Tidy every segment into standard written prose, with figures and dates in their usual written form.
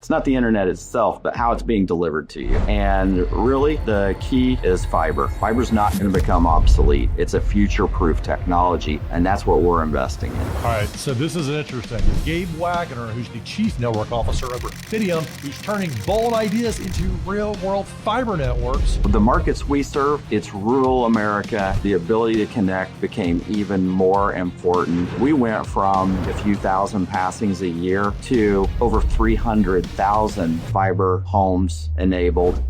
It's not the internet itself, but how it's being delivered to you. And really, the key is fiber. Fiber's not going to become obsolete. It's a future-proof technology, and that's what we're investing in. All right, so this is interesting. Gabe Waggoner, who's the Chief Network Officer over at Fidium, who's turning bold ideas into real-world fiber networks. The markets we serve, it's rural America. The ability to connect became even more important. We went from a few thousand passings a year to over 300,000 fiber homes enabled.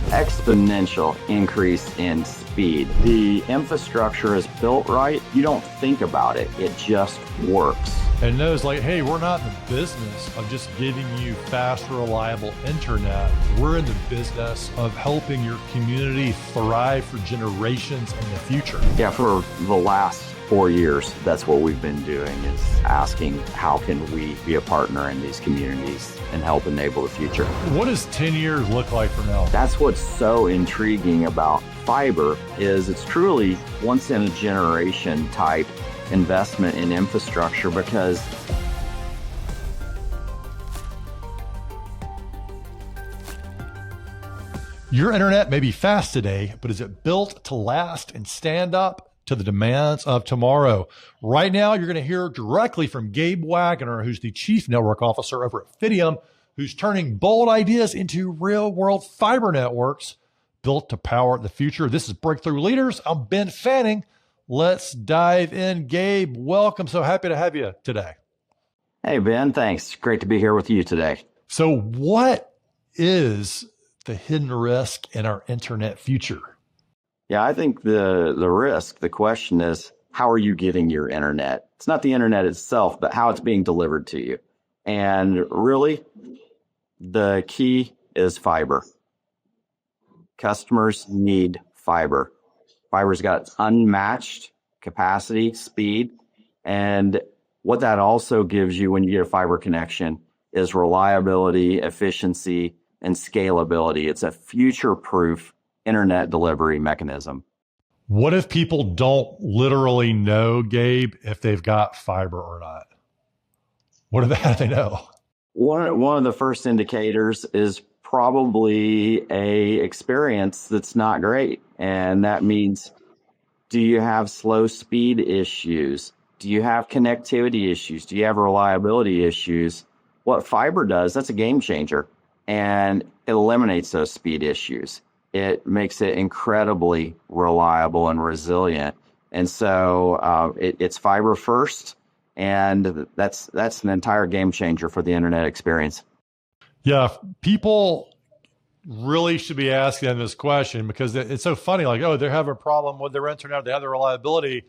Exponential increase in speed. The infrastructure is built right. You don't think about it. It just works. And knows like, hey, we're not in the business of just giving you fast, reliable internet. We're in the business of helping your community thrive for generations in the future. Yeah, for the last 4 years, that's what we've been doing, is asking how can we be a partner in these communities and help enable the future. What does 10 years look like from now? That's what's so intriguing about fiber, is it's truly once in a generation type investment in infrastructure, because your internet may be fast today, but is it built to last and stand up to the demands of tomorrow? Right now, you're going to hear directly from Gabe Waggoner, who's the Chief Network Officer over at Fidium, who's turning bold ideas into real-world fiber networks built to power the future. This is Breakthrough Leaders. I'm Ben Fanning. Let's dive in. Gabe, welcome. So happy to have you today. Hey, Ben, thanks. Great to be here with you today. So what is the hidden risk in our internet future? Yeah, I think the risk, the question is, how are you getting your internet? It's not the internet itself, but how it's being delivered to you. And really, the key is fiber. Customers need fiber. Fiber's got unmatched capacity, speed, and what that also gives you when you get a fiber connection is reliability, efficiency, and scalability. It's a future-proof internet delivery mechanism. What if people don't literally know, Gabe, if they've got fiber or not? How do they know? One of the first indicators is probably a experience that's not great. And that means, do you have slow speed issues? Do you have connectivity issues? Do you have reliability issues? What fiber does, that's a game changer. And it eliminates those speed issues. It makes it incredibly reliable and resilient. And so it's fiber first, and that's an entire game changer for the internet experience. Yeah, people really should be asking them this question, because it's so funny. Like, oh, they're having a problem with their internet. They have the reliability.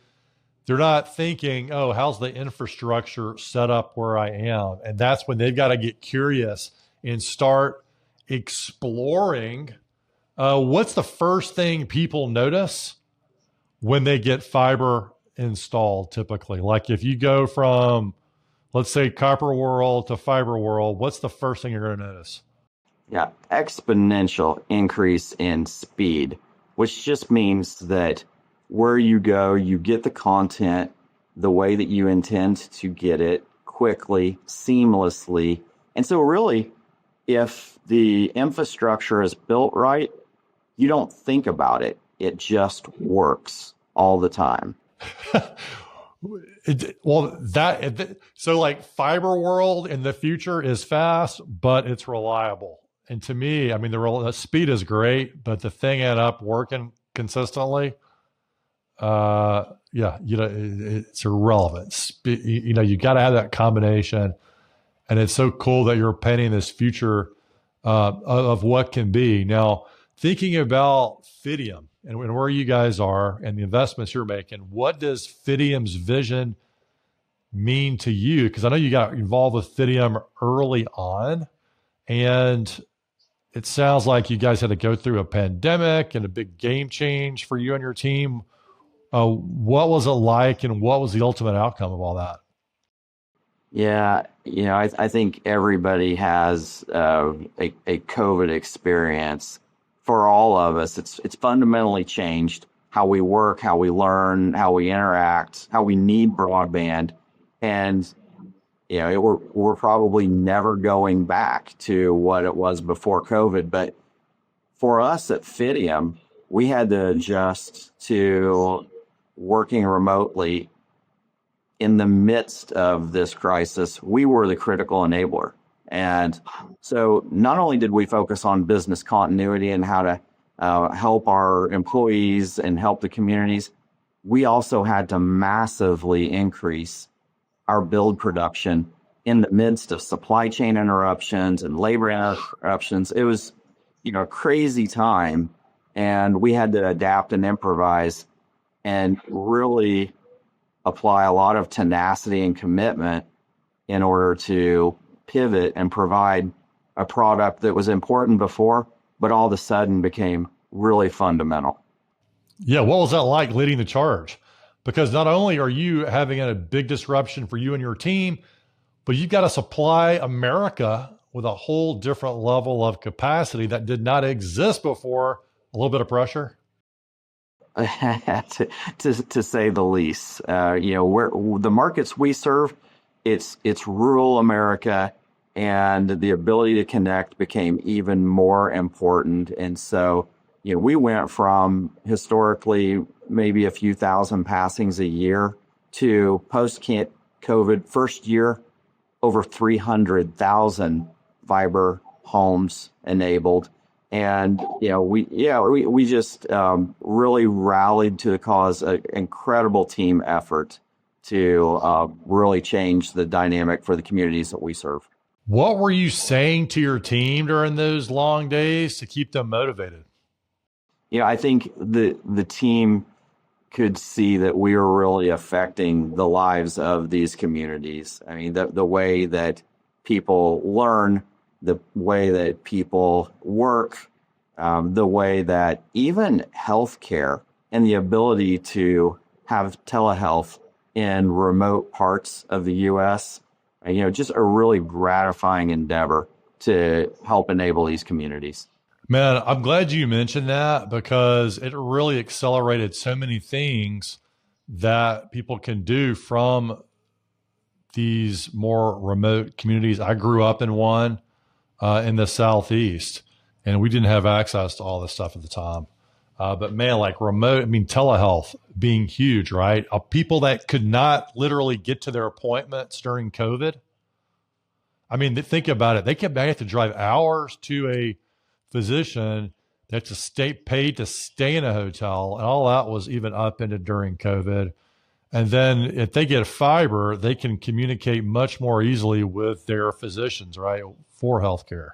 They're not thinking, oh, how's the infrastructure set up where I am? And that's when they've got to get curious and start exploring. What's the first thing people notice when they get fiber installed typically? Like if you go from, let's say, copper world to fiber world, what's the first thing you're going to notice? Yeah, exponential increase in speed, which just means that where you go, you get the content the way that you intend to get it, quickly, seamlessly. And so really, if the infrastructure is built right, you don't think about it. It just works all the time. So like fiber world in the future is fast, but it's reliable. And to me, I mean, the speed is great, but the thing end up working consistently, it's irrelevant. You got to have that combination. And it's so cool that you're painting this future of what can be. Now, thinking about Fidium and where you guys are and the investments you're making, what does Fidium's vision mean to you? Because I know you got involved with Fidium early on, and it sounds like you guys had to go through a pandemic and a big game change for you and your team. What was it like, and what was the ultimate outcome of all that? Yeah, I think everybody has a COVID experience. For all of us, it's fundamentally changed how we work, how we learn, how we interact, how we need broadband. And we're probably never going back to what it was before COVID. But for us at Fidium, we had to adjust to working remotely in the midst of this crisis. We were the critical enabler. And so not only did we focus on business continuity and how to help our employees and help the communities, we also had to massively increase our build production in the midst of supply chain interruptions and labor interruptions. It was, a crazy time, and we had to adapt and improvise and really apply a lot of tenacity and commitment in order to pivot and provide a product that was important before, but all of a sudden became really fundamental. Yeah, what was that like leading the charge? Because not only are you having a big disruption for you and your team, but you've got to supply America with a whole different level of capacity that did not exist before. A little bit of pressure? to say the least. Where the markets we serve, it's rural America, and the ability to connect became even more important. And so, we went from historically maybe a few thousand passings a year to post-COVID first year, over 300,000 fiber homes enabled. And, we just really rallied to the cause, an incredible team effort to really change the dynamic for the communities that we serve. What were you saying to your team during those long days to keep them motivated? I think the team could see that we were really affecting the lives of these communities. I mean, the way that people learn, the way that people work, the way that even healthcare and the ability to have telehealth in remote parts of the U.S., just a really gratifying endeavor to help enable these communities. Man, I'm glad you mentioned that because it really accelerated so many things that people can do from these more remote communities. I grew up in one in the Southeast, and we didn't have access to all this stuff at the time. But man, like telehealth being huge, right? People that could not literally get to their appointments during COVID. I mean, think about it. They have to drive hours to a physician. They have to stay paid to stay in a hotel, and all that was even upended during COVID. And then if they get fiber, they can communicate much more easily with their physicians, right, for healthcare.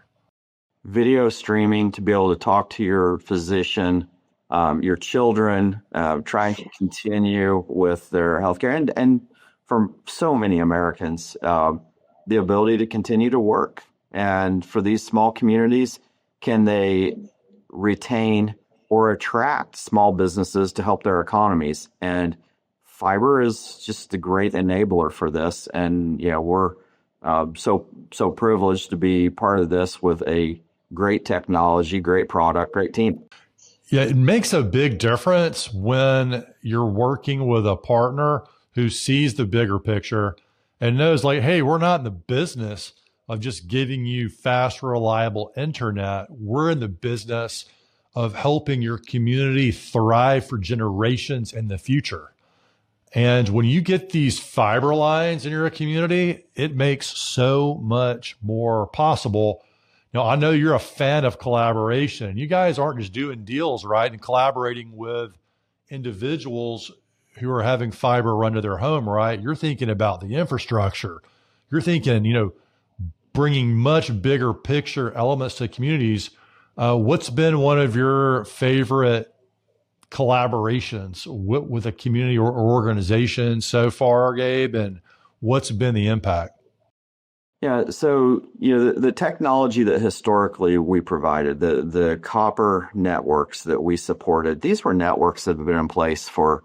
Video streaming to be able to talk to your physician, your children, trying to continue with their healthcare, and for so many Americans, the ability to continue to work. And for these small communities, can they retain or attract small businesses to help their economies? And fiber is just a great enabler for this. And we're so privileged to be part of this with a great technology, great product, great team. Yeah, it makes a big difference when you're working with a partner who sees the bigger picture and knows, like, hey, we're not in the business of just giving you fast, reliable internet. We're in the business of helping your community thrive for generations in the future. And when you get these fiber lines in your community, it makes so much more possible. I know you're a fan of collaboration. You guys aren't just doing deals, right, and collaborating with individuals who are having fiber run to their home, right? You're thinking about the infrastructure. You're thinking, bringing much bigger picture elements to communities. What's been one of your favorite collaborations with a community or organization so far, Gabe, and what's been the impact? Yeah, so the technology that historically we provided, the copper networks that we supported, these were networks that have been in place for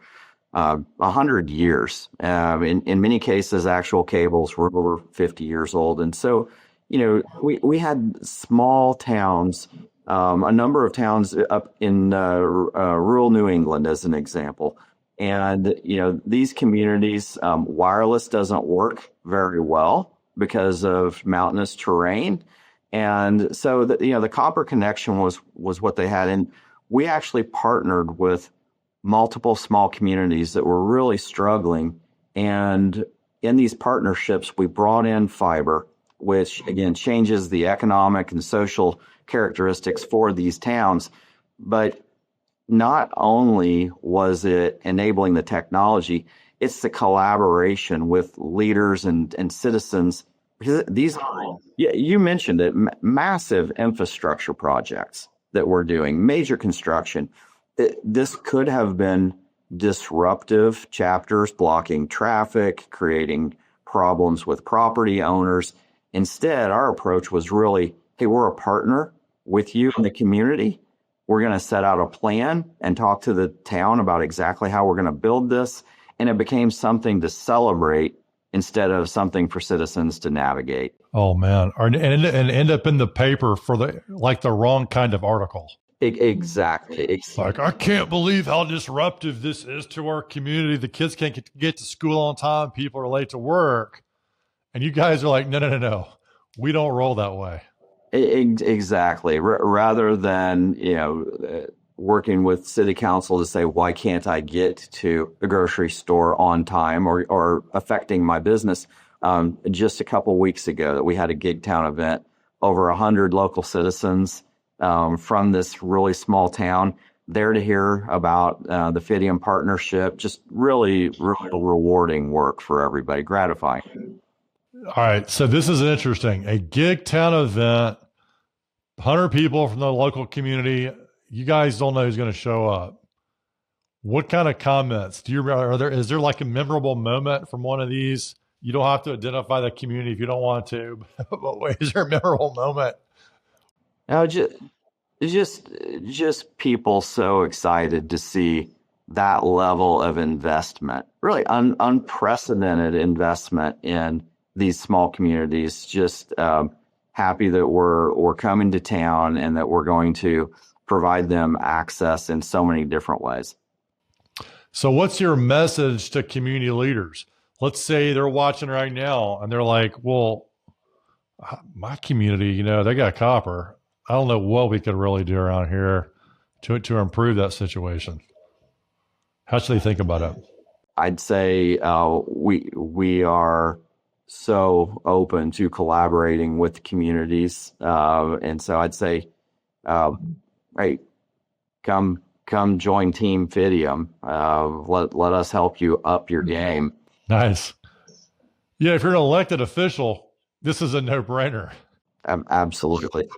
100 years. In many cases, actual cables were over 50 years old. And so, we had small towns, a number of towns up in rural New England, as an example. And, these communities, wireless doesn't work very well. because of mountainous terrain. And so the copper connection was what they had. And we actually partnered with multiple small communities that were really struggling. And in these partnerships, we brought in fiber, which again changes the economic and social characteristics for these towns. But not only was it enabling the technology, it's the collaboration with leaders and citizens. These, yeah, you mentioned it, massive infrastructure projects that we're doing, major construction. This could have been disruptive chapters, blocking traffic, creating problems with property owners. Instead, our approach was really, hey, we're a partner with you in the community. We're going to set out a plan and talk to the town about exactly how we're going to build this. And it became something to celebrate instead of something for citizens to navigate. Oh man, and end up in the paper for the wrong kind of article. Exactly. Like, I can't believe how disruptive this is to our community. The kids can't get to school on time. People are late to work. And you guys are like, no. We don't roll that way. Exactly. Rather than, working with city council to say, why can't I get to the grocery store on time or affecting my business? Just a couple of weeks ago that we had a Gig Town event, over 100 local citizens from this really small town there to hear about the Fidium partnership. Just really, really rewarding work for everybody, gratifying. All right. So this is interesting. A Gig Town event, 100 people from the local community. You guys don't know who's going to show up. What kind of comments do you remember? Is there like a memorable moment from one of these? You don't have to identify the community if you don't want to, but wait, is there a memorable moment? No, just people so excited to see that level of investment, really unprecedented investment in these small communities. Just happy that we're coming to town and that we're going to provide them access in so many different ways. So what's your message to community leaders? Let's say they're watching right now and they're like, well, my community, they got copper. I don't know what we could really do around here to improve that situation. How should they think about it? I'd say we are so open to collaborating with communities. And so I'd say, hey, come join Team Fidium. Let us help you up your game. Nice. Yeah, if you're an elected official, this is a no-brainer. Absolutely.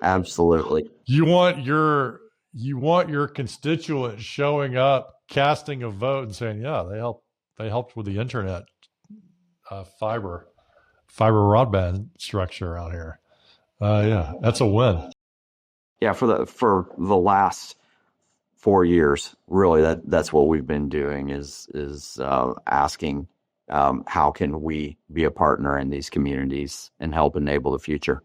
You want your constituents showing up, casting a vote, and saying, "Yeah, they helped with the internet, fiber broadband structure out here." Yeah, that's a win. Yeah, for the last 4 years, really, that's what we've been doing is asking how can we be a partner in these communities and help enable the future.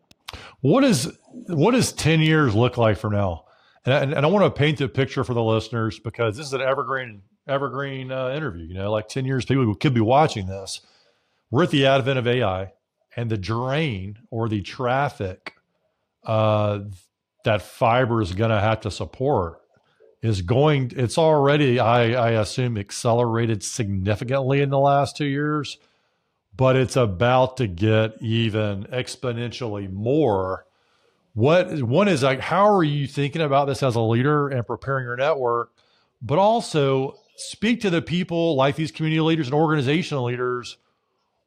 What does 10 years look like from now? And I want to paint a picture for the listeners because this is an evergreen interview. Like 10 years, people could be watching this. We're at the advent of AI, and the drain or the traffic that fiber is going to have to support it's already, I assume, accelerated significantly in the last 2 years, but it's about to get even exponentially more. One is like, how are you thinking about this as a leader and preparing your network, but also speak to the people like these community leaders and organizational leaders.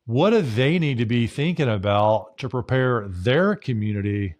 What do they need to be thinking about to prepare their community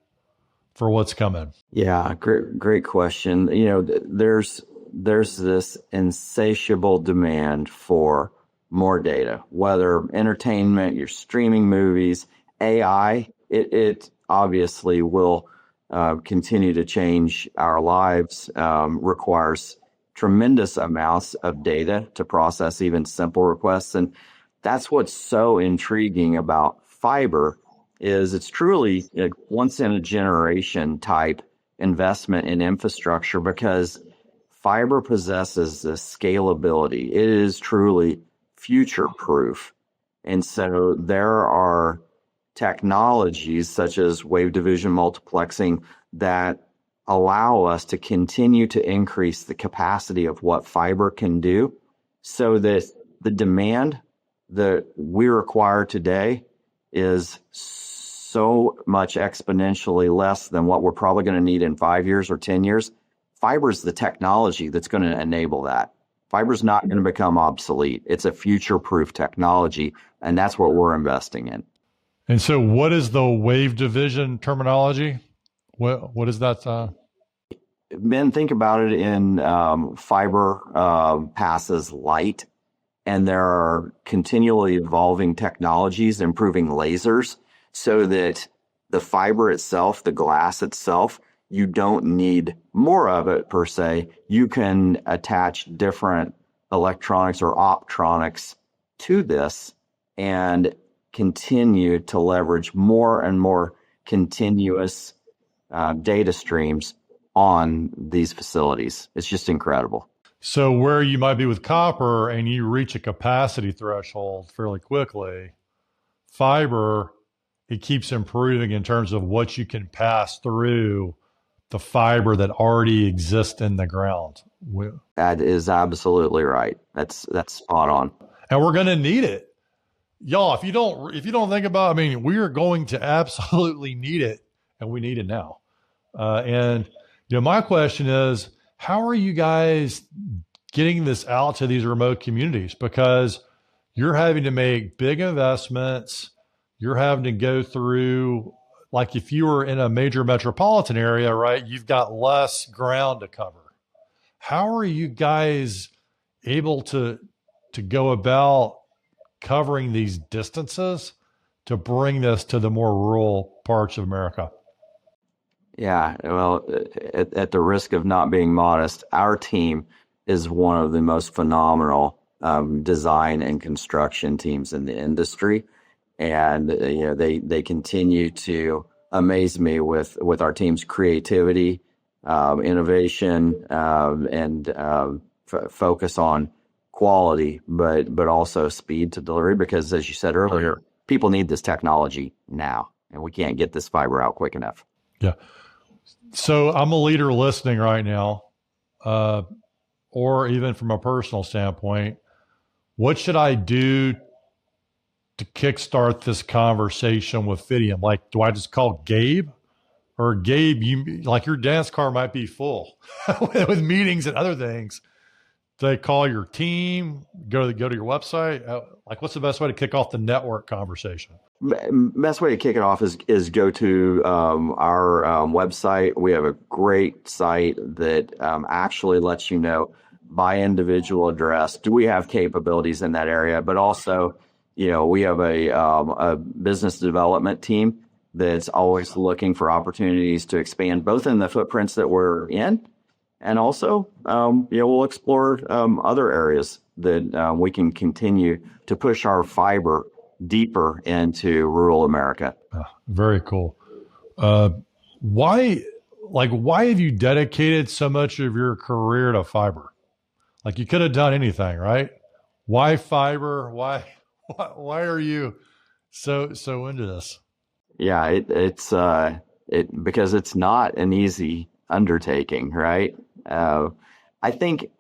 for what's coming? Yeah, great question. There's this insatiable demand for more data, whether entertainment, you're streaming movies, AI, it obviously will continue to change our lives, requires tremendous amounts of data to process even simple requests. And that's what's so intriguing about fiber is it's truly a once in a generation type investment in infrastructure because fiber possesses the scalability. It is truly future proof. And so there are technologies such as wave division multiplexing that allow us to continue to increase the capacity of what fiber can do, so that the demand that we require today is so much exponentially less than what we're probably going to need in 5 years or 10 years. Fiber is the technology that's going to enable that. Fiber is not going to become obsolete. It's a future-proof technology, and that's what we're investing in. And so what is the wave division terminology? What is that? Ben, think about it in fiber passes light, and there are continually evolving technologies, improving lasers, so that the fiber itself, the glass itself, you don't need more of it per se. You can attach different electronics or optronics to this and continue to leverage more and more continuous data streams on these facilities. It's just incredible. So where you might be with copper and you reach a capacity threshold fairly quickly, fiber, it keeps improving in terms of what you can pass through the fiber that already exists in the ground. That is absolutely right. That's spot on. And we're going to need it. Y'all, if you don't think about, we are going to absolutely need it, and we need it now. And my question is, how are you guys getting this out to these remote communities? Because you're having to make big investments. You're having to go through, like if you were in a major metropolitan area, right, you've got less ground to cover. How are you guys able to go about covering these distances to bring this to the more rural parts of America? Yeah, well, at the risk of not being modest, our team is one of the most phenomenal design and construction teams in the industry. And they continue to amaze me with our team's creativity, innovation, and focus on quality, but also speed to delivery. Because as you said earlier, people need this technology now, and we can't get this fiber out quick enough. Yeah. So I'm a leader listening right now, or even from a personal standpoint. What should I do to kickstart this conversation with Fidium? Like, do I just call Gabe? Or Gabe, your dance car might be full with meetings and other things. Do they call your team? Go to your website? What's the best way to kick off the network conversation? Best way to kick it off is go to our website. We have a great site that actually lets you know by individual address, do we have capabilities in that area? But also, we have a business development team that's always looking for opportunities to expand both in the footprints that we're in, and also, we'll explore other areas that we can continue to push our fiber deeper into rural America. Very cool. Why have you dedicated so much of your career to fiber? Like, you could have done anything, right? Why fiber? Why are you so into this? Yeah, it's because it's not an easy undertaking, right? I think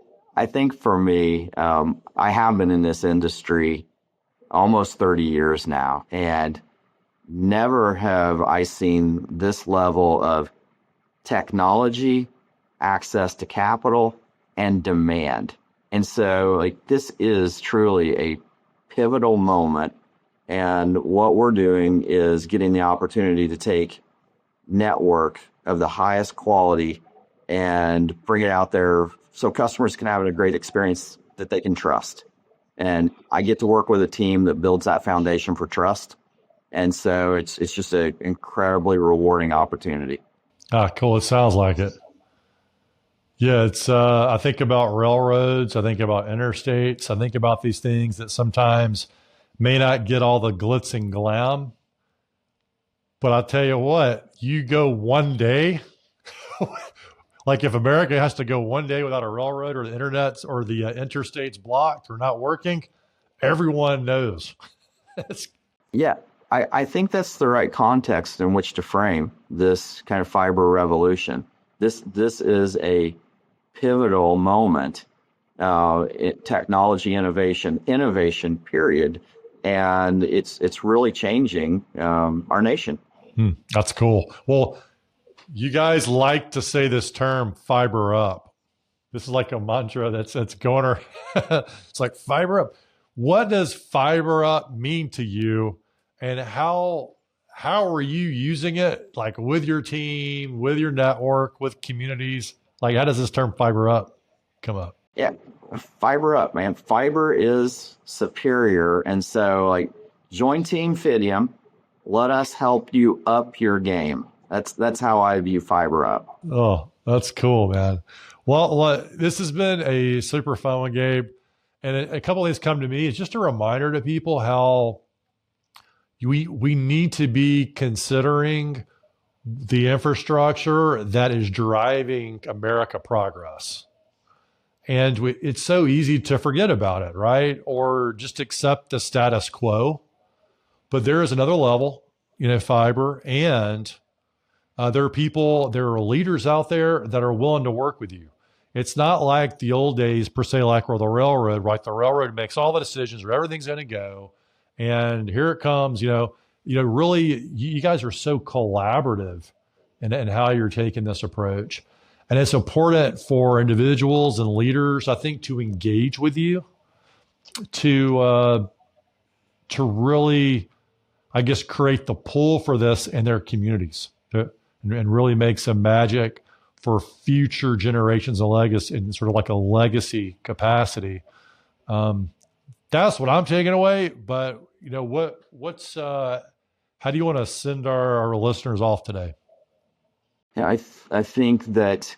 for me, I have been in this industry almost 30 years now, and never have I seen this level of technology, access to capital, and demand. And so, this is truly a pivotal moment. And what we're doing is getting the opportunity to take network of the highest quality and bring it out there so customers can have a great experience that they can trust. And I get to work with a team that builds that foundation for trust. And so it's just an incredibly rewarding opportunity. Cool. It sounds like it. Yeah, it's I think about railroads, I think about interstates, I think about these things that sometimes may not get all the glitz and glam. But I'll tell you what, you go one day, like if America has to go one day without a railroad, or the internet or the interstates blocked or not working, everyone knows. Yeah. I think that's the right context in which to frame this kind of fiber revolution. This is a pivotal moment, technology innovation period, and it's really changing our nation. That's cool. Well, you guys like to say this term fiber up. This is like a mantra that's going. It's like fiber up. What does fiber up mean to you, and how are you using it, like with your team, with your network, with communities? Like, how does this term fiber up come up? Yeah, fiber up, man. Fiber is superior, and so like join Team Fidium. Let us help you up your game. That's how I view fiber up. Oh, that's cool, man. Well, this has been a super fun one, Gabe. And a couple of things come to me. It's just a reminder to people how we need to be considering the infrastructure that is driving America progress. And it's so easy to forget about it, right? Or just accept the status quo. But there is another level, fiber, and there are leaders out there that are willing to work with you. It's not like the old days, per se, like where the railroad, right? The railroad makes all the decisions where everything's going to go. And here it comes, really, you guys are so collaborative in how you're taking this approach. And it's important for individuals and leaders, I think, to engage with you, to really, I guess, create the pull for this in their communities and really make some magic for future generations of legacy, in sort of like a legacy capacity. That's what I'm taking away. But what's how do you want to send our listeners off today? Yeah, I think that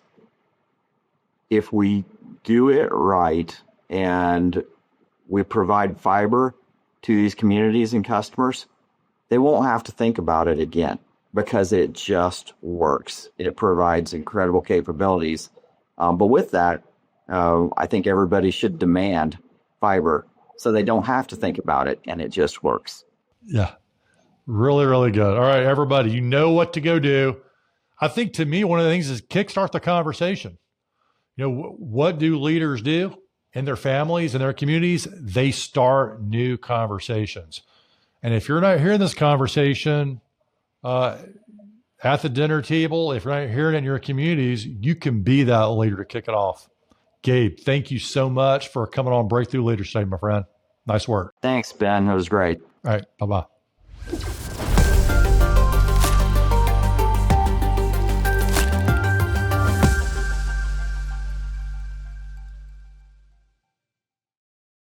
if we do it right and we provide fiber to these communities and customers, they won't have to think about it again because it just works. It provides incredible capabilities. But with that, I think everybody should demand fiber so they don't have to think about it and it just works. Yeah, really, really good. All right, everybody, you know what to go do. I think to me, one of the things is kickstart the conversation. What do leaders do in their families and their communities? They start new conversations. And if you're not hearing this conversation at the dinner table, if you're not hearing it in your communities, you can be that leader to kick it off. Gabe, thank you so much for coming on Breakthrough Leadership today, my friend. Nice work. Thanks, Ben. It was great. All right. Bye-bye.